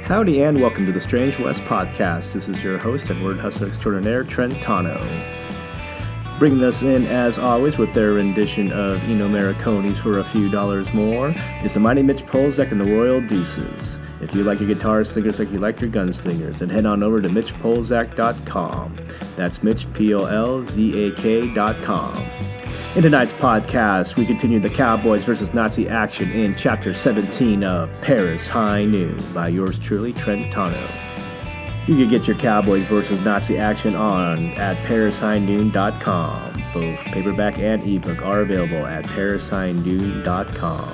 Howdy and welcome to the Strange West Podcast. This is your host and word hustler extraordinaire, Trentano. Bringing us in, as always, with their rendition of Eno Morricone's For a Few Dollars More is the mighty Mitch Polzak and the Royal Deuces. If you like your guitar slingers like you like your gunslingers, then head on over to MitchPolzak.com. That's Mitch, Polzak.com. In tonight's podcast, we continue the Cowboys versus Nazi action in Chapter 17 of Paris High Noon by yours truly, Trentano. You can get your Cowboys versus Nazi action on at ParisHighNoon.com. Both paperback and ebook are available at ParisHighNoon.com.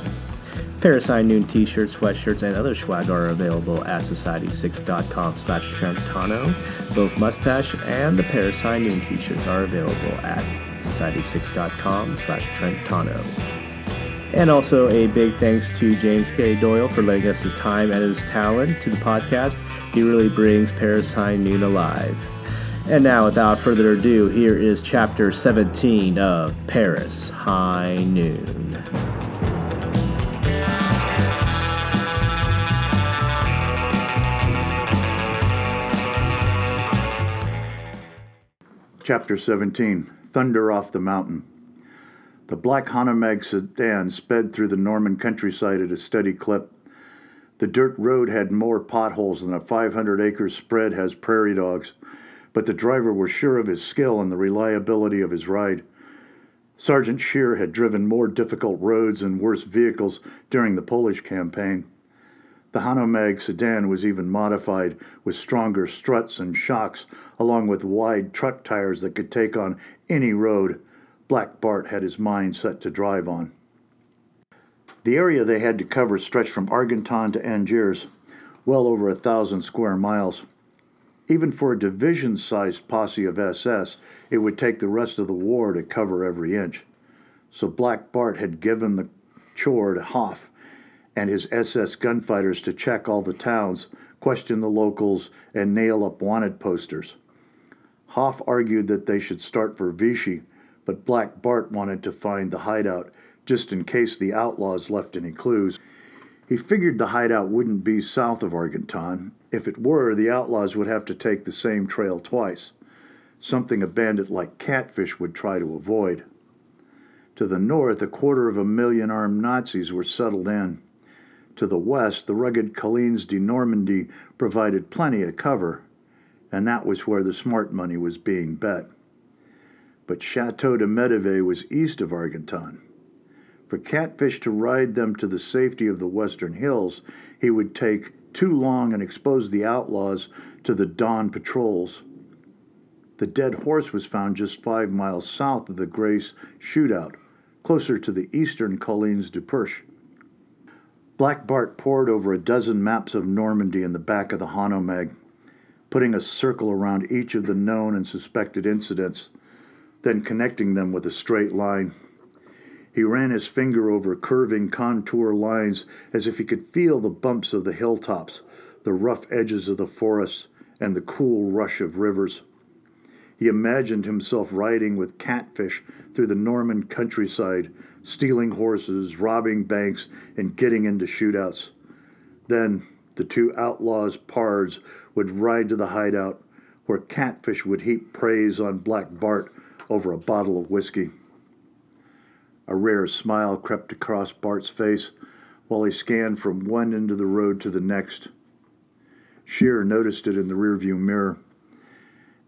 Paris High Noon t-shirts, sweatshirts, and other swag are available at Society6.com/Trentano. Both Mustache and the Paris High Noon t-shirts are available at Society6.com/Trentano. And also a big thanks to James K. Doyle for lending us his time and his talent to the podcast. He really brings Paris High Noon alive. And now, without further ado, here is Chapter 17 of Paris High Noon. Chapter 17, Thunder Off the Mountain. The black Hanomag sedan sped through the Norman countryside at a steady clip. The dirt road had more potholes than a 500-acre spread has prairie dogs, but the driver was sure of his skill and the reliability of his ride. Sergeant Scheer had driven more difficult roads and worse vehicles during the Polish campaign. The Hanomag sedan was even modified with stronger struts and shocks, along with wide truck tires that could take on any road Black Bart had his mind set to drive on. The area they had to cover stretched from Argentan to Angers, well over 1,000 square miles. Even for a division-sized posse of SS, it would take the rest of the war to cover every inch. So Black Bart had given the chore to Hoff and his SS gunfighters to check all the towns, question the locals, and nail up wanted posters. Hoff argued that they should start for Vichy, but Black Bart wanted to find the hideout, just in case the outlaws left any clues. He figured the hideout wouldn't be south of Argentan. If it were, the outlaws would have to take the same trail twice, something a bandit like Catfish would try to avoid. To the north, 250,000 armed Nazis were settled in. To the west, the rugged collines de Normandy provided plenty of cover, and that was where the smart money was being bet. But Chateau de Medevey was east of Argentan. For Catfish to ride them to the safety of the western hills, he would take too long and expose the outlaws to the dawn patrols. The dead horse was found just 5 miles south of the Grace shootout, closer to the eastern collines de Perche. Black Bart pored over a dozen maps of Normandy in the back of the Hanomag, putting a circle around each of the known and suspected incidents, then connecting them with a straight line. He ran his finger over curving contour lines as if he could feel the bumps of the hilltops, the rough edges of the forests, and the cool rush of rivers. He imagined himself riding with Catfish through the Norman countryside, stealing horses, robbing banks, and getting into shootouts. Then the two outlaws' pards would ride to the hideout, where Catfish would heap praise on Black Bart over a bottle of whiskey. A rare smile crept across Bart's face while he scanned from one end of the road to the next. Scheer noticed it in the rearview mirror.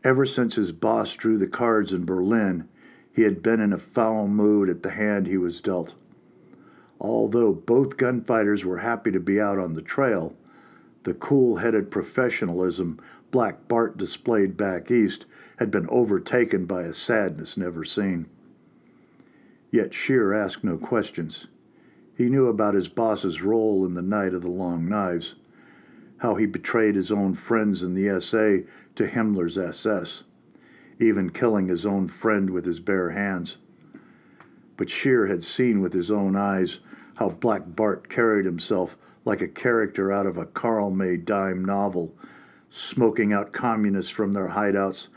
Ever since his boss drew the cards in Berlin, he had been in a foul mood at the hand he was dealt. Although both gunfighters were happy to be out on the trail, the cool-headed professionalism Black Bart displayed back east had been overtaken by a sadness never seen. Yet Scheer asked no questions. He knew about his boss's role in the Night of the Long Knives, how he betrayed his own friends in the SA to Himmler's SS, even killing his own friend with his bare hands. But Scheer had seen with his own eyes how Black Bart carried himself like a character out of a Karl May dime novel, smoking out communists from their hideouts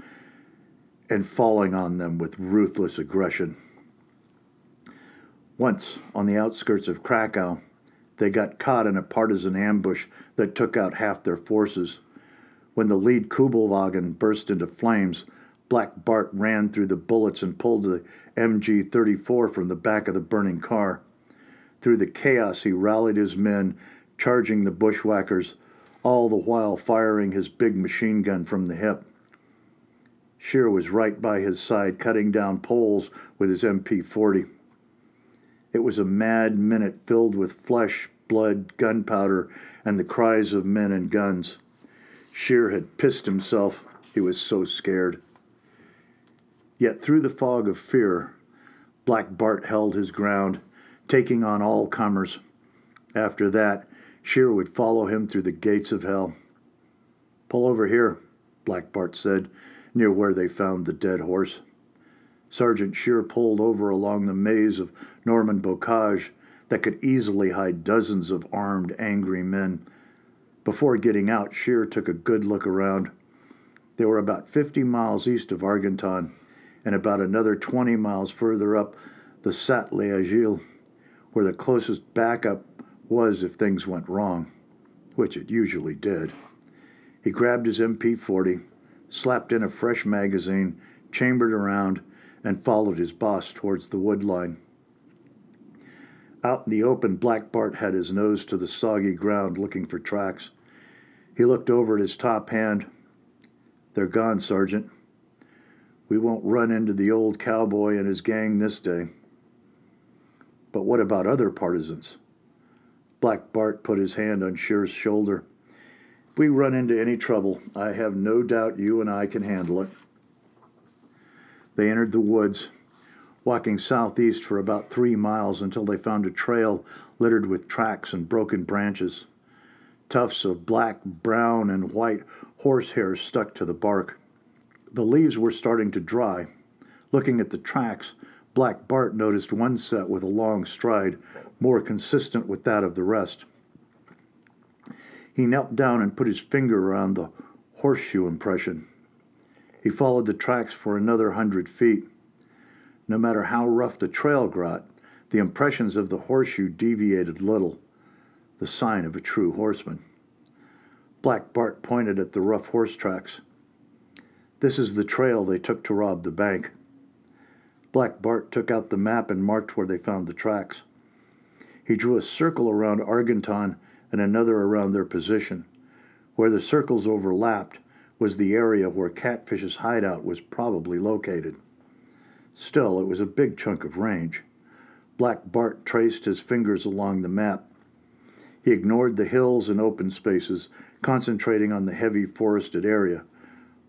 and falling on them with ruthless aggression. Once, on the outskirts of Krakow, They got caught in a partisan ambush that took out half their forces. When the lead Kubelwagen burst into flames, Black Bart ran through the bullets and pulled the MG-34 from the back of the burning car. Through the chaos, he rallied his men, charging the bushwhackers, all the while firing his big machine gun from the hip. Scheer was right by his side, cutting down poles with his MP-40. It was a mad minute filled with flesh, blood, gunpowder, and the cries of men and guns. Scheer had pissed himself. He was so scared. Yet through the fog of fear, Black Bart held his ground, taking on all comers. After that, Scheer would follow him through the gates of hell. "Pull over here," Black Bart said, near where they found the dead horse. Sergeant Scheer pulled over along the maze of Norman bocage that could easily hide dozens of armed, angry men. Before getting out, Scheer took a good look around. They were about 50 miles east of Argenton, and about another 20 miles further up the Sat-le-Agile, where the closest backup was if things went wrong, which it usually did. He grabbed his MP-40, slapped in a fresh magazine, chambered around, and followed his boss towards the wood line. Out in the open, Black Bart had his nose to the soggy ground looking for tracks. He looked over at his top hand. "They're gone, Sergeant. We won't run into the old cowboy and his gang this day." "But what about other partisans?" Black Bart put his hand on Scheer's shoulder. "If we run into any trouble, I have no doubt you and I can handle it." They entered the woods, walking southeast for about 3 miles until they found a trail littered with tracks and broken branches. Tufts of black, brown, and white horsehair stuck to the bark. The leaves were starting to dry. Looking at the tracks, Black Bart noticed one set with a long stride, more consistent with that of the rest. He knelt down and put his finger around the horseshoe impression. He followed the tracks for another 100 feet. No matter how rough the trail got, the impressions of the horseshoe deviated little, the sign of a true horseman. Black Bart pointed at the rough horse tracks. "This is the trail they took to rob the bank." Black Bart took out the map and marked where they found the tracks. He drew a circle around Argenton and another around their position. Where the circles overlapped was the area where Catfish's hideout was probably located. Still, it was a big chunk of range. Black Bart traced his fingers along the map. He ignored the hills and open spaces, concentrating on the heavy forested area.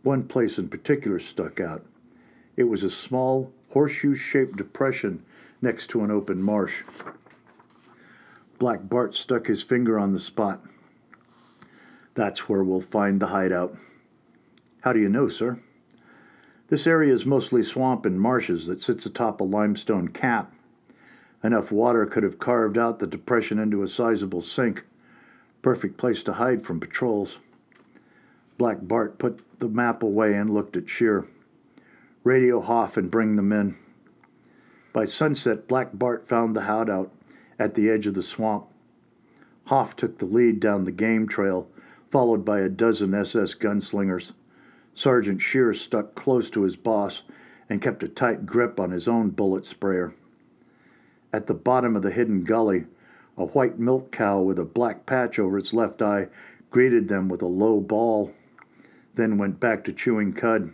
One place in particular stuck out. It was a small, horseshoe-shaped depression next to an open marsh. Black Bart stuck his finger on the spot. "That's where we'll find the hideout." "How do you know, sir?" "This area is mostly swamp and marshes that sits atop a limestone cap. Enough water could have carved out the depression into a sizable sink. Perfect place to hide from patrols." Black Bart put the map away and looked at Scheer. "Radio Hoff and bring them in." By sunset, Black Bart found the hideout at the edge of the swamp. Hoff took the lead down the game trail, followed by a dozen SS gunslingers. Sergeant Scheer stuck close to his boss and kept a tight grip on his own bullet sprayer. At the bottom of the hidden gully, a white milk cow with a black patch over its left eye greeted them with a low bawl, then went back to chewing cud.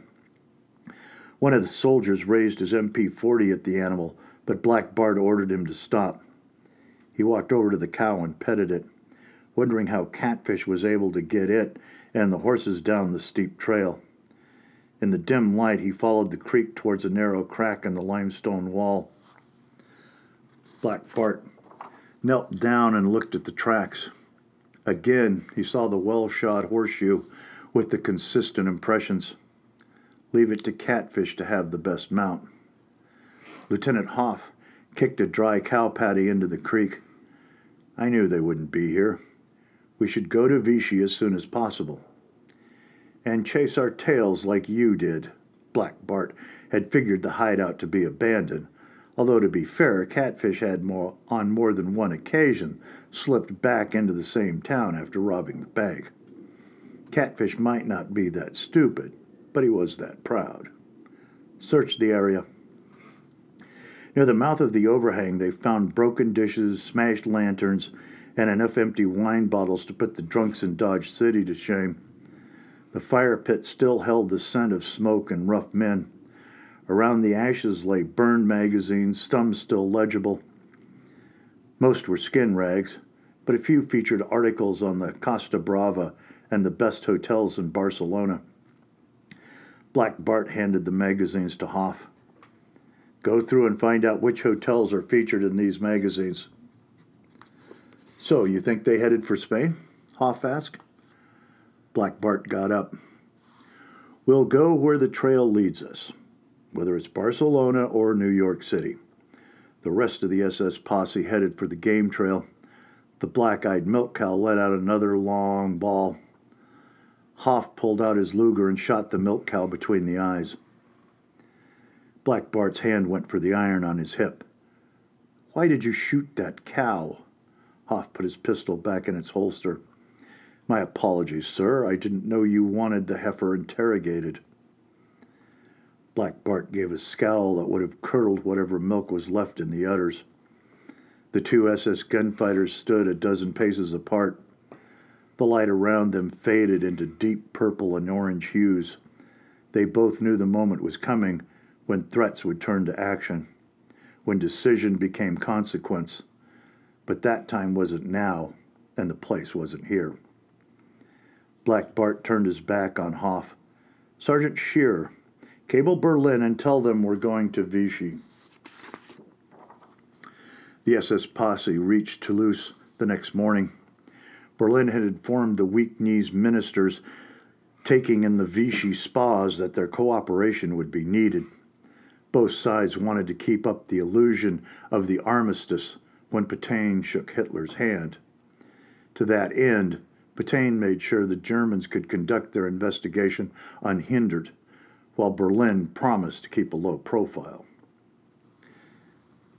One of the soldiers raised his MP-40 at the animal, but Black Bart ordered him to stop. He walked over to the cow and petted it, wondering how Catfish was able to get it and the horses down the steep trail. In the dim light, he followed the creek towards a narrow crack in the limestone wall. Black Bart knelt down and looked at the tracks. Again, he saw the well-shod horseshoe with the consistent impressions. Leave it to Catfish to have the best mount. Lieutenant Hoff kicked a dry cow patty into the creek. "I knew they wouldn't be here. We should go to Vichy as soon as possible." "And chase our tails like you did." Black Bart had figured the hideout to be abandoned, Although, to be fair, Catfish had on more than one occasion slipped back into the same town after robbing the bank. Catfish might not be that stupid, but he was that proud. Searched the area. Near the mouth of the overhang, they found broken dishes, smashed lanterns, and enough empty wine bottles to put the drunks in Dodge City to shame. The fire pit still held the scent of smoke and rough men. Around the ashes lay burned magazines, some still legible. Most were skin rags, but a few featured articles on the Costa Brava and the best hotels in Barcelona. Black Bart handed the magazines to Hoff. Go through and find out which hotels are featured in these magazines. So, you think they headed for Spain? Hoff asked. Black Bart got up. We'll go where the trail leads us, whether it's Barcelona or New York City. The rest of the SS posse headed for the game trail. The black-eyed milk cow let out another long bawl. Hoff pulled out his Luger and shot the milk cow between the eyes. Black Bart's hand went for the iron on his hip. Why did you shoot that cow? Hoff put his pistol back in its holster. My apologies, sir. I didn't know you wanted the heifer interrogated. Black Bart gave a scowl that would have curdled whatever milk was left in the udders. The two SS gunfighters stood a dozen paces apart. The light around them faded into deep purple and orange hues. They both knew the moment was coming when threats would turn to action, when decision became consequence. But that time wasn't now, and the place wasn't here. Black Bart turned his back on Hoff. Sergeant Shearer, cable Berlin and tell them we're going to Vichy. The SS posse reached Toulouse the next morning. Berlin had informed the weak-kneed ministers taking in the Vichy spas that their cooperation would be needed. Both sides wanted to keep up the illusion of the armistice when Pétain shook Hitler's hand. To that end, Pétain made sure the Germans could conduct their investigation unhindered, while Berlin promised to keep a low profile.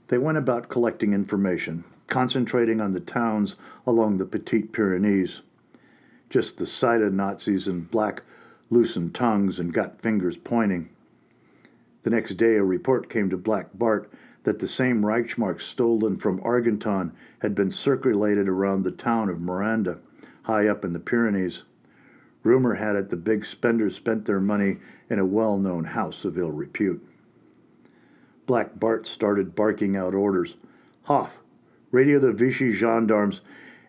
They went about collecting information, concentrating on the towns along the Petite Pyrenees. Just the sight of Nazis in black loosened tongues and got fingers pointing. The next day a report came to Black Bart that the same Reichsmarks stolen from Argenton had been circulated around the town of Miranda, high up in the Pyrenees. Rumor had it the big spenders spent their money in a well-known house of ill repute. Black Bart started barking out orders. Hoff, radio the Vichy gendarmes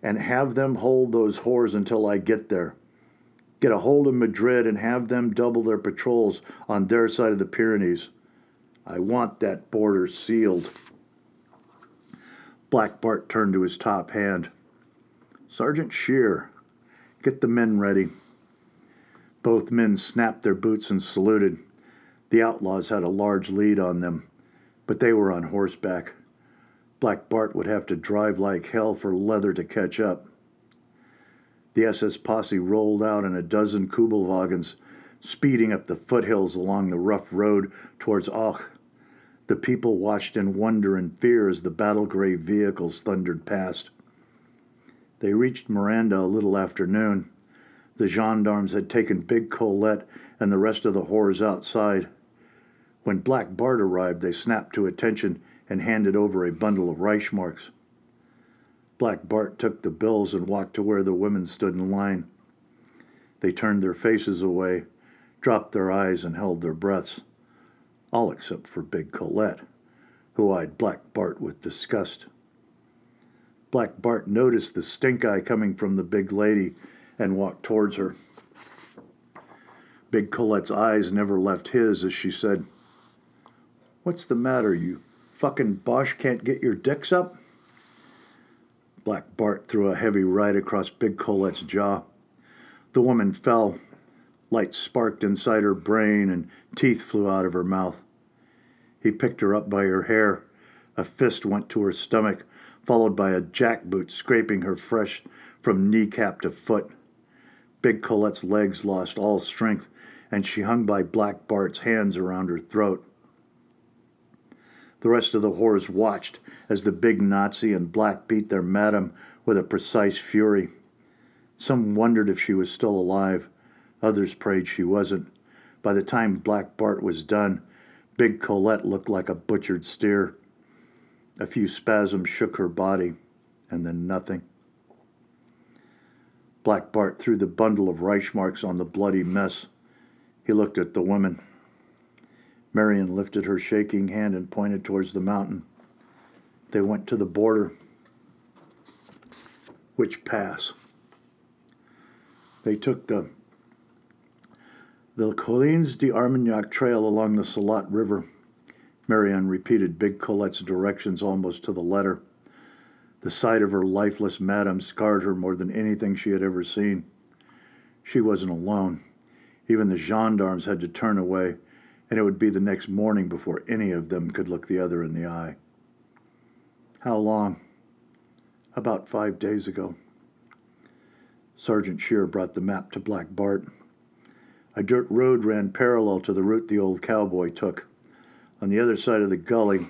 and have them hold those whores until I get there. Get a hold of Madrid and have them double their patrols on their side of the Pyrenees. I want that border sealed. Black Bart turned to his top hand. Sergeant Shearer, get the men ready. Both men snapped their boots and saluted. The outlaws had a large lead on them, but they were on horseback. Black Bart would have to drive like hell for leather to catch up. The SS posse rolled out in a dozen Kubelwagens, speeding up the foothills along the rough road towards Auch. The people watched in wonder and fear as the battle-gray vehicles thundered past. They reached Miranda a little after noon. The gendarmes had taken Big Colette and the rest of the whores outside. When Black Bart arrived, they snapped to attention and handed over a bundle of Reichsmarks. Black Bart took the bills and walked to where the women stood in line. They turned their faces away, dropped their eyes, and held their breaths. All except for Big Colette, who eyed Black Bart with disgust. Black Bart noticed the stink eye coming from the big lady and walked towards her. Big Colette's eyes never left his as she said, What's the matter, you fucking Bosch can't get your dicks up? Black Bart threw a heavy right across Big Colette's jaw. The woman fell. Light sparked inside her brain and teeth flew out of her mouth. He picked her up by her hair. A fist went to her stomach, followed by a jackboot scraping her fresh from kneecap to foot. Big Colette's legs lost all strength, and she hung by Black Bart's hands around her throat. The rest of the whores watched as the big Nazi and Black beat their madam with a precise fury. Some wondered if she was still alive. Others prayed she wasn't. By the time Black Bart was done, Big Colette looked like a butchered steer. A few spasms shook her body, and then nothing. Black Bart threw the bundle of Reichmarks on the bloody mess. He looked at the women. Marion lifted her shaking hand and pointed towards the mountain. They went to the border. Which pass? They took the Collines d'Armagnac trail along the Salat River. Marion repeated Big Colette's directions almost to the letter. The sight of her lifeless madam scarred her more than anything she had ever seen. She wasn't alone. Even the gendarmes had to turn away, and it would be the next morning before any of them could look the other in the eye. How long? About 5 days ago. Sergeant Shear brought the map to Black Bart. A dirt road ran parallel to the route the old cowboy took. On the other side of the gully,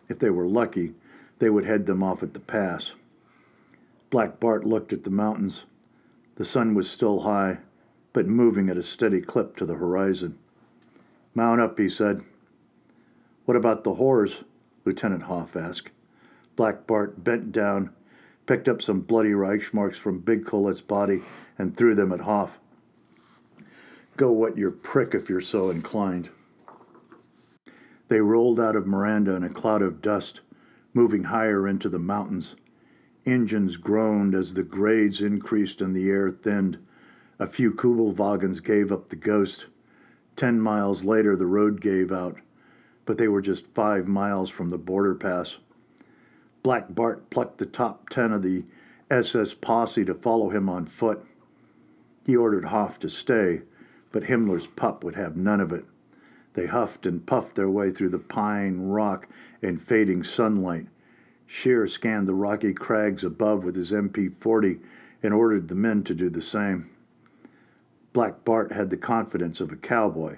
if they were lucky, they would head them off at the pass. Black Bart looked at the mountains. The sun was still high, but moving at a steady clip to the horizon. Mount up, he said. What about the whores? Lieutenant Hoff asked. Black Bart bent down, picked up some bloody Reichmarks from Big Colette's body, and threw them at Hoff. Go wet your prick if you're so inclined. They rolled out of Miranda in a cloud of dust, moving higher into the mountains. Engines groaned as the grades increased and the air thinned. A few Kubelwagens gave up the ghost. 10 miles later, the road gave out, but they were just 5 miles from the border pass. Black Bart plucked the top 10 of the SS posse to follow him on foot. He ordered Hoff to stay, but Himmler's pup would have none of it. They huffed and puffed their way through the pine, rock, and fading sunlight. Shear scanned the rocky crags above with his MP-40 and ordered the men to do the same. Black Bart had the confidence of a cowboy,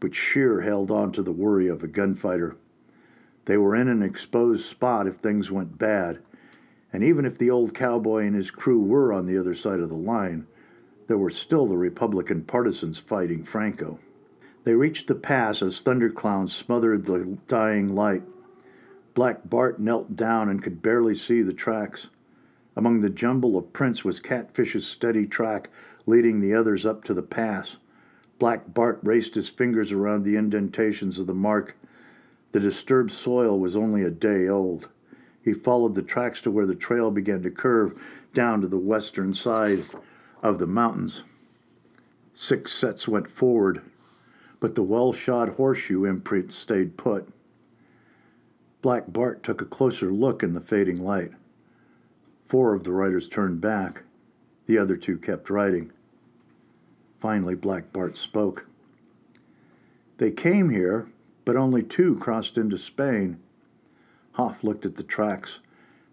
but Shear held on to the worry of a gunfighter. They were in an exposed spot if things went bad, and even if the old cowboy and his crew were on the other side of the line, there were still the Republican partisans fighting Franco. They reached the pass as thunderclouds smothered the dying light. Black Bart knelt down and could barely see the tracks. Among the jumble of prints was Catfish's steady track, leading the others up to the pass. Black Bart raced his fingers around the indentations of the mark. The disturbed soil was only a day old. He followed the tracks to where the trail began to curve down to the western side of the mountains. 6 sets went forward, but the well-shod horseshoe imprint stayed put. Black Bart took a closer look in the fading light. 4 of the riders turned back. The other 2 kept riding. Finally, Black Bart spoke. They came here, but only 2 crossed into Spain. Hoff looked at the tracks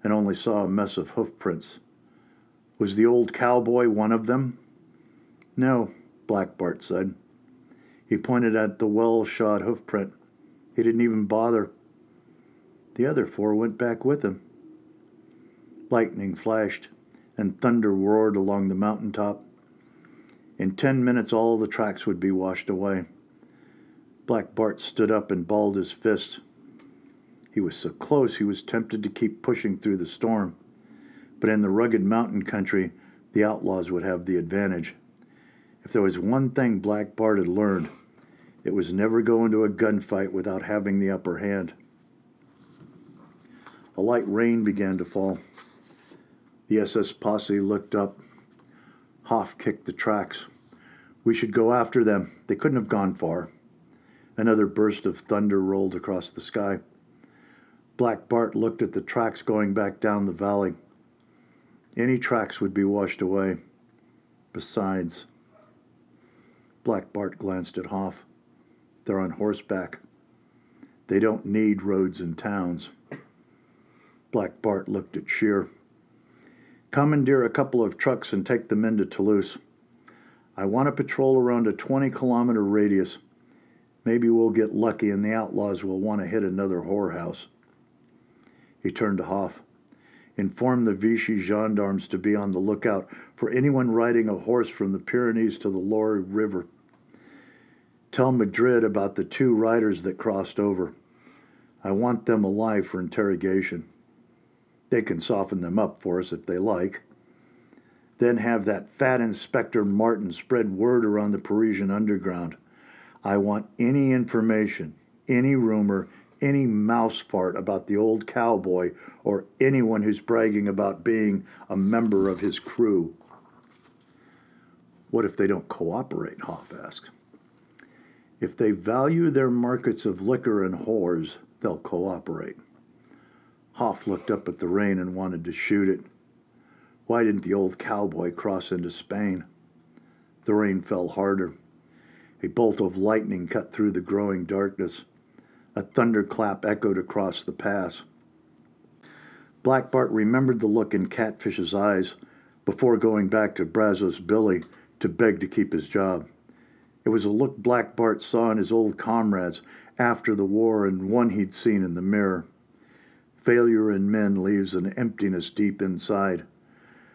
and only saw a mess of hoofprints. Was the old cowboy one of them? No, Black Bart said. He pointed at the well-shod hoofprint. He didn't even bother. The other 4 went back with him. Lightning flashed, and thunder roared along the mountaintop. In 10 minutes, all the tracks would be washed away. Black Bart stood up and balled his fist. He was so close he was tempted to keep pushing through the storm. But in the rugged mountain country, the outlaws would have the advantage. If there was one thing Black Bart had learned, it was never go into a gunfight without having the upper hand. A light rain began to fall. The SS posse looked up. Hoff kicked the tracks. We should go after them. They couldn't have gone far. Another burst of thunder rolled across the sky. Black Bart looked at the tracks going back down the valley. Any tracks would be washed away. Besides, Black Bart glanced at Hoff. They're on horseback. They don't need roads and towns. Black Bart looked at Shear. Commandeer a couple of trucks and take the men to Toulouse. I want to patrol around a 20-kilometer radius. Maybe we'll get lucky and the outlaws will want to hit another whorehouse. He turned to Hoff. Inform the Vichy gendarmes to be on the lookout for anyone riding a horse from the Pyrenees to the Loire River. Tell Madrid about the 2 riders that crossed over. I want them alive for interrogation. They can soften them up for us if they like. Then have that fat Inspector Martin spread word around the Parisian underground. I want any information, any rumor, any mouse fart about the old cowboy or anyone who's bragging about being a member of his crew. What if they don't cooperate? Hoff asked. If they value their markets of liquor and whores, they'll cooperate. Hoff looked up at the rain and wanted to shoot it. Why didn't the old cowboy cross into Spain? The rain fell harder. A bolt of lightning cut through the growing darkness. A thunderclap echoed across the pass. Black Bart remembered the look in Catfish's eyes before going back to Brazos Billy to beg to keep his job. It was a look Black Bart saw in his old comrades after the war and one he'd seen in the mirror. Failure in men leaves an emptiness deep inside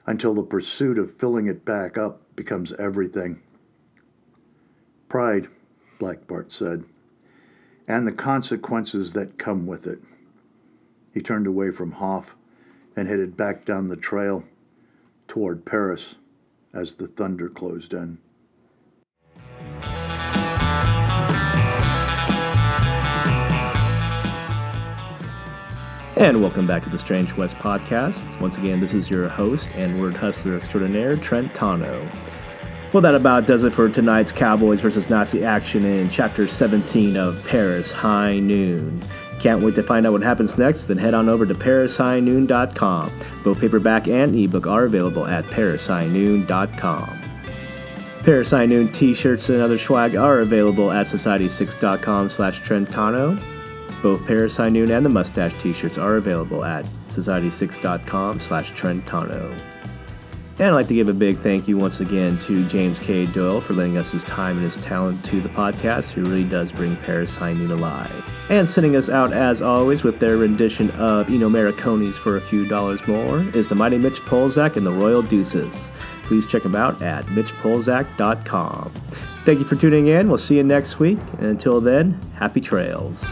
until the pursuit of filling it back up becomes everything. Pride, Black Bart said, and the consequences that come with it. He turned away from Hoff and headed back down the trail toward Paris as the thunder closed in. And welcome back to the Strange West Podcast. Once again, this is your host and word hustler extraordinaire, Trent Tano. Well, that about does it for tonight's Cowboys versus Nazi action in Chapter 17 of Paris High Noon. Can't wait to find out what happens next? Then head on over to ParisHighNoon.com. Both paperback and ebook are available at ParisHighNoon.com. Paris High Noon t-shirts and other swag are available at Society6.com/Trentano. Both Paris High Noon and the Mustache t-shirts are available at Society6.com/Trentano. And I'd like to give a big thank you once again to James K. Doyle for lending us his time and his talent to the podcast, who really does bring Paris High Noon alive. And sending us out, as always, with their rendition of Eno Mariconis for a few dollars more is the mighty Mitch Polzak and the Royal Deuces. Please check them out at MitchPolzak.com. Thank you for tuning in. We'll see you next week. And until then, happy trails.